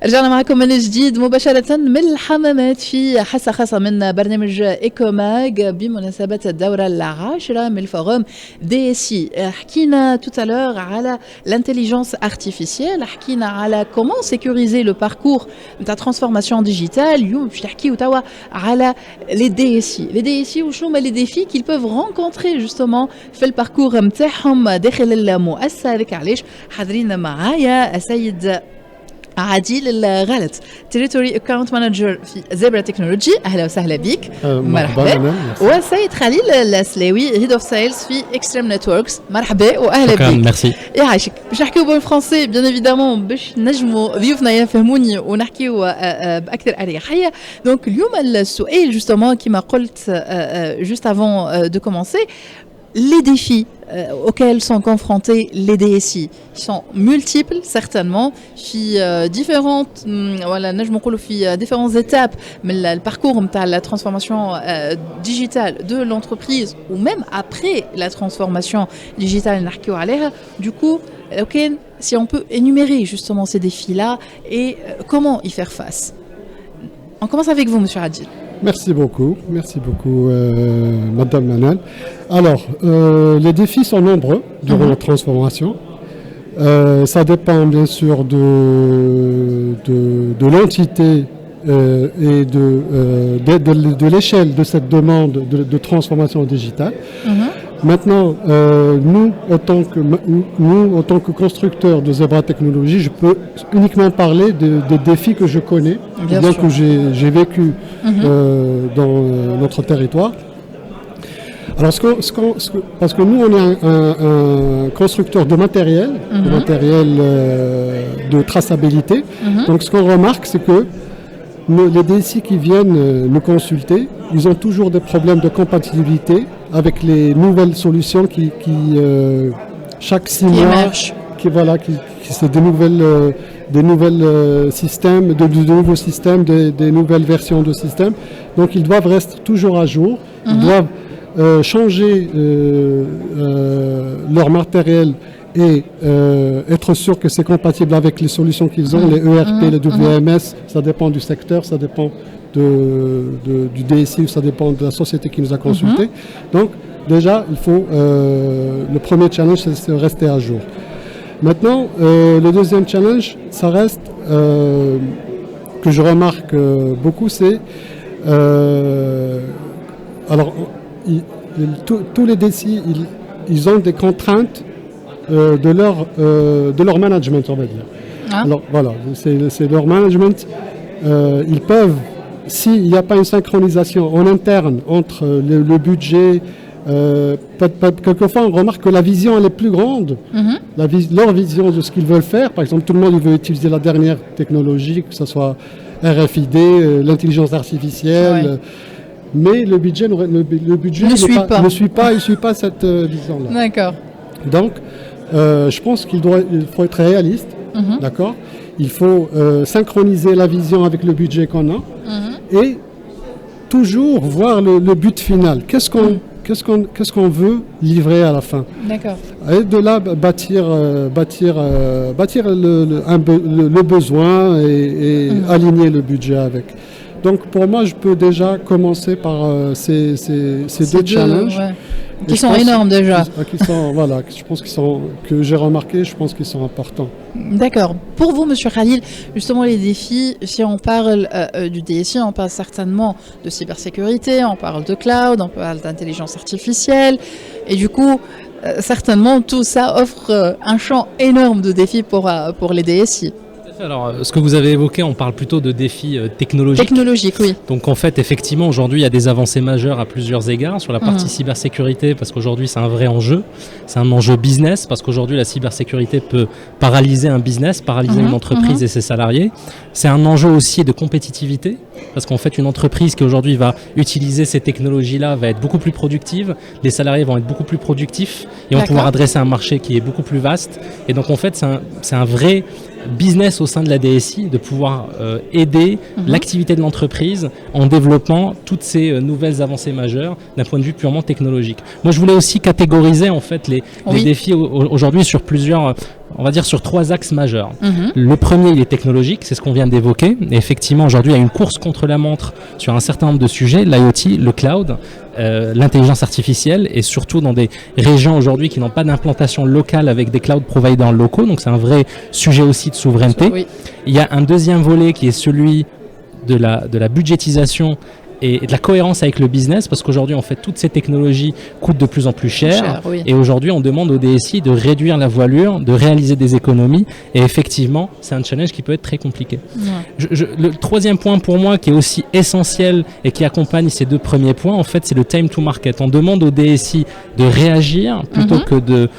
رجعنا معكم من جديد مباشرة من الحمامات في حصة خاصة من برنامج إيكوماج بمناسبة الدورة العاشرة من الفوروم دي سي. حكينا توتالور على l'intelligence artificielle, حكينا على comment sécuriser le parcours de transformation digitale. اليوم باش نحكيو توا على les DSI. Les DSI وشنو هما les défis qu'ils peuvent rencontrer justement في الباركور نتاعهم داخل المؤسسة. هذاك علاش حاضرين معايا السيد عادل الغلط تريتوري اكاونت مانجر في زبرة تكنولوجي. اهلا وسهلا بك. مرحبا. وسيد خليل السلاوي هيد اوف سيلز في اكستريم نتوركس. مرحبا واهلا بك. ميرسي. يعيشك. باش نحكيو بالفرنسي بيان ايفيدامون باش نجموا ضيوفنا يفهموني ونحكيو باكثر اريحيه. دونك اليوم السؤال جوستومون كيما قلت juste avant de commencer, les défis auxquels sont confrontés les DSI sont multiples certainement في différentes voilà نجم نقولوا في différentes étapes من البارcours نتاع la transformation digitale de l'entreprise ou même après la transformation digitale نحكيو عليها. Du coup okay, si on peut énumérer justement ces défis là et comment y faire face. On commence avec vous monsieur Adil. Merci beaucoup, Madame Manal. Alors, les défis sont nombreux durant la transformation. Ça dépend bien sûr de l'entité et de l'échelle de cette demande de transformation digitale. Maintenant, nous, en tant que constructeur de Zebra Technologies, je peux uniquement parler des défis que je connais, bien que j'ai vécu dans notre territoire. Alors, parce que nous, on est un constructeur de matériel, de traçabilité. Donc, ce qu'on remarque, c'est que les DSI qui viennent nous consulter, ils ont toujours des problèmes de compatibilité avec les nouvelles solutions qui chaque 6 mois, c'est des nouvelles systèmes, de nouveaux systèmes, des nouvelles versions de systèmes. Donc ils doivent rester toujours à jour, ils doivent changer leur matériel et être sûr que c'est compatible avec les solutions qu'ils ont, les ERP, les WMS, ça dépend du secteur, ça dépend du DSI, ça dépend de la société qui nous a consultés. Donc déjà, il faut le premier challenge, c'est de rester à jour. Maintenant, le deuxième challenge, ça reste que je remarque beaucoup, c'est alors tous les DSI, ils ont des contraintes de leur management, on va dire. Alors voilà, c'est leur management. Ils peuvent, s'il n'y a pas une synchronisation en interne entre le budget, quelquefois on remarque que la vision elle est plus grande. Leur vision de ce qu'ils veulent faire, par exemple tout le monde veut utiliser la dernière technologie, que ce soit RFID, l'intelligence artificielle. Mais le budget ne suit pas cette vision-là. D'accord. Donc, je pense qu'il faut être réaliste, d'accord. Il faut synchroniser la vision avec le budget qu'on a et toujours voir le but final. Qu'est-ce qu'on veut livrer à la fin. D'accord. Et de là bâtir le besoin et aligner le budget avec. Donc pour moi, je peux déjà commencer par ces deux challenges. Ouais. Qui sont énormes déjà. Je pense que j'ai remarqué, je pense qu'ils sont importants. D'accord. Pour vous, Monsieur Khalil, justement les défis, si on parle du DSI, on parle certainement de cybersécurité, on parle de cloud, on parle d'intelligence artificielle, et du coup, certainement tout ça offre un champ énorme de défis pour les DSI. Alors, ce que vous avez évoqué, on parle plutôt de défis technologiques. Technologiques, oui. Donc, en fait, effectivement, aujourd'hui, il y a des avancées majeures à plusieurs égards sur la partie cybersécurité, parce qu'aujourd'hui, c'est un vrai enjeu. C'est un enjeu business, parce qu'aujourd'hui, la cybersécurité peut paralyser un business, paralyser une entreprise et ses salariés. C'est un enjeu aussi de compétitivité, parce qu'en fait, une entreprise qui aujourd'hui va utiliser ces technologies-là va être beaucoup plus productive, les salariés vont être beaucoup plus productifs et vont pouvoir adresser un marché qui est beaucoup plus vaste. Et donc, en fait, c'est un vrai business au sein de la DSI de pouvoir aider l'activité de l'entreprise en développant toutes ces nouvelles avancées majeures d'un point de vue purement technologique. Moi, je voulais aussi catégoriser en fait les défis aujourd'hui sur plusieurs on va dire, sur 3 axes majeurs. Le premier, il est technologique, c'est ce qu'on vient d'évoquer. Et effectivement, aujourd'hui, il y a une course contre la montre sur un certain nombre de sujets, l'IoT, le cloud, l'intelligence artificielle, et surtout dans des régions aujourd'hui qui n'ont pas d'implantation locale avec des cloud providers locaux. Donc c'est un vrai sujet aussi de souveraineté. Oui. Il y a un deuxième volet qui est celui de la budgétisation et de la cohérence avec le business, parce qu'aujourd'hui, en fait, toutes ces technologies coûtent de plus en plus cher, oui. Et aujourd'hui, on demande au DSI de réduire la voilure, de réaliser des économies, et effectivement, c'est un challenge qui peut être très compliqué. Ouais. Le troisième point pour moi, qui est aussi essentiel et qui accompagne ces 2 premiers points, en fait, c'est le time to market. On demande au DSI de réagir plutôt que de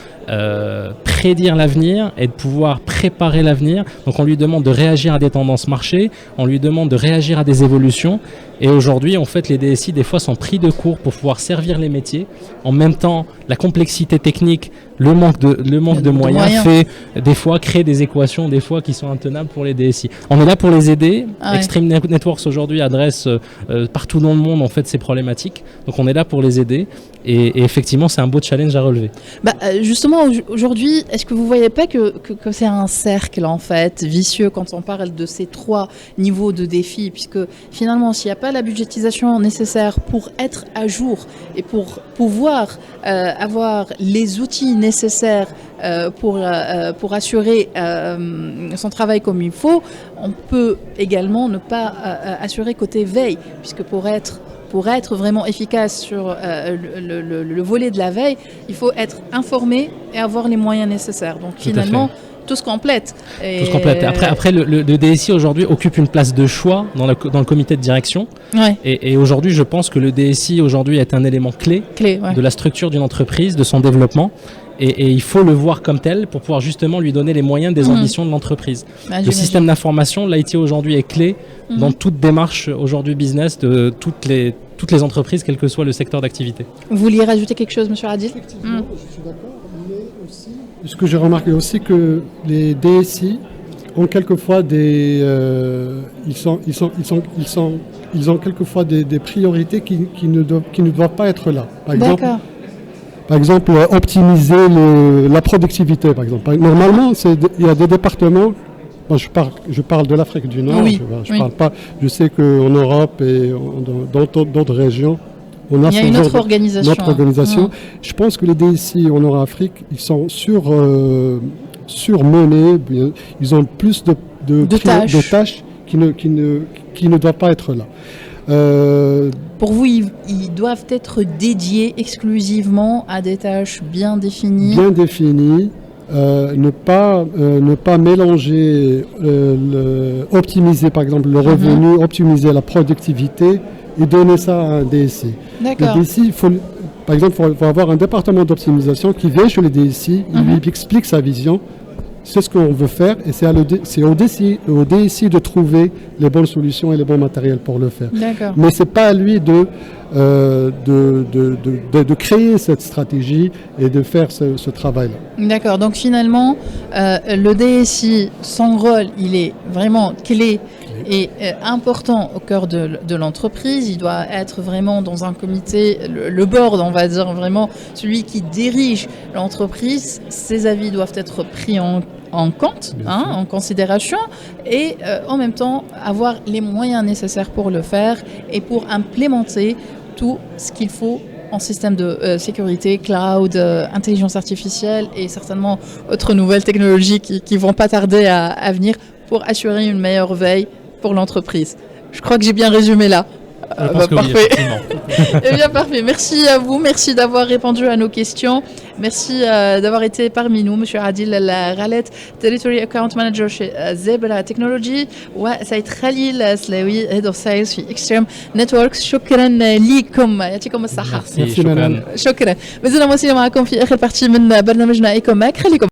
prédire l'avenir et de pouvoir préparer l'avenir. Donc on lui demande de réagir à des tendances marché, on lui demande de réagir à des évolutions, et aujourd'hui en fait les DSI des fois sont pris de court pour pouvoir servir les métiers. En même temps, la complexité technique, le manque de moyens fait des fois créer des équations des fois qui sont intenables pour les DSI. On est là pour les aider. Extreme Networks aujourd'hui adresse partout dans le monde en fait ces problématiques. Donc on est là pour les aider, et effectivement c'est un beau challenge à relever. Justement aujourd'hui, est-ce que vous voyez pas que c'est un cercle en fait vicieux quand on parle de ces 3 niveaux de défis, puisque finalement s'il n'y a pas la budgétisation nécessaire pour être à jour et pour pouvoir avoir les outils nécessaires pour assurer son travail comme il faut, on peut également ne pas assurer côté veille, puisque pour être vraiment efficace sur le volet de la veille, il faut être informé et avoir les moyens nécessaires. Donc finalement, tout se complète. Tout se complète. Après le DSI aujourd'hui occupe une place de choix dans le comité de direction. Ouais. Et aujourd'hui, je pense que le DSI aujourd'hui est un élément clé de la structure d'une entreprise, de son développement. Et il faut le voir comme tel pour pouvoir justement lui donner les moyens des ambitions de l'entreprise. Le système d'information, l'IT aujourd'hui est clé dans toute démarche aujourd'hui business de toutes les entreprises, quel que soit le secteur d'activité. Vous vouliez rajouter quelque chose, monsieur Adil ? Effectivement, je suis d'accord, mais aussi, puisque j'ai remarqué aussi que les DSI ont quelquefois ils ont quelquefois des priorités qui ne doivent pas être là. Par exemple, optimiser la productivité, par exemple. Normalement, il y a des départements, je parle de l'Afrique du Nord, parle pas, je sais qu'en Europe et dans d'autres régions, on a notre organisation. Je pense que les DSI en Nord-Afrique, ils sont surmenés, ils ont plus de tâches qui ne doivent pas être là. Pour vous, ils doivent être dédiés exclusivement à des tâches bien définies. Bien définies, ne pas mélanger, optimiser par exemple le revenu, optimiser la productivité et donner ça à un DSI. D'accord. Le DSI, par exemple, il faut avoir un département d'optimisation qui vient chez le DSI, il lui explique sa vision. C'est ce qu'on veut faire, et c'est au DSI de trouver les bonnes solutions et les bons matériels pour le faire. D'accord. Mais c'est pas à lui de créer cette stratégie et de faire ce travail-là. D'accord. Donc finalement, le DSI, son rôle, il est vraiment clé et important au cœur de l'entreprise. Il doit être vraiment dans un comité, le board, on va dire, vraiment celui qui dirige l'entreprise. Ses avis doivent être pris en compte, en considération, et en même temps avoir les moyens nécessaires pour le faire et pour implémenter tout ce qu'il faut en système de sécurité, cloud, intelligence artificielle et certainement autres nouvelles technologies qui vont pas tarder à venir pour assurer une meilleure veille pour l'entreprise. Je crois que j'ai bien résumé là. Parfait. Eh bien, parfait. Merci à vous. Merci d'avoir répondu à nos questions. Merci d'avoir été parmi nous, Monsieur Adil Al-Ghalet, Territory Account Manager chez Zebra Technology, وسيد خليل سلاوي Head of Sales في Extreme Networks. شكرا لكم، يعطيكم الصحة. شكرا. ما زلنا مواصلين معكم في آخر بارتي من برنامجنا إيكوماك. خليكم